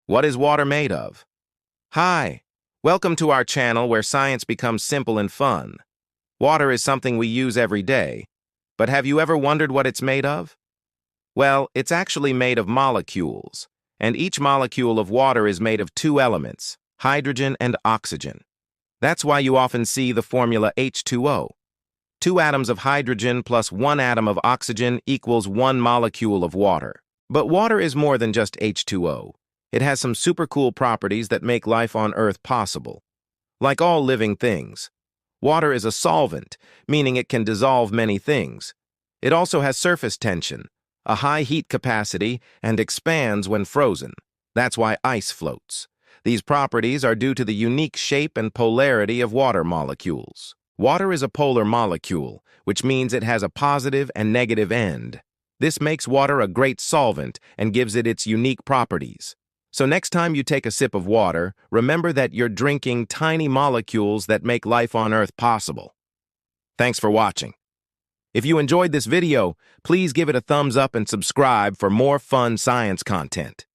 What is water made of? Hi, welcome to our channel where science becomes simple and fun. Water is something we use every day, but have you ever wondered what it's made of? Well, it's actually made of molecules, and each molecule of water is made of two elements, hydrogen and oxygen. That's why you often see the formula H₂O. Two atoms of hydrogen plus one atom of oxygen equals one molecule of water. But water is more than just H₂O. It has some super cool properties that make life on Earth possible. Like all living things, water is a solvent, meaning it can dissolve many things. It also has surface tension, a high heat capacity, and expands when frozen. That's why ice floats. These properties are due to the unique shape and polarity of water molecules. Water is a polar molecule, which means it has a positive and negative end. This makes water a great solvent and gives it its unique properties. So next time you take a sip of water, remember that you're drinking tiny molecules that make life on Earth possible. Thanks for watching. If you enjoyed this video, please give it a thumbs up and subscribe for more fun science content.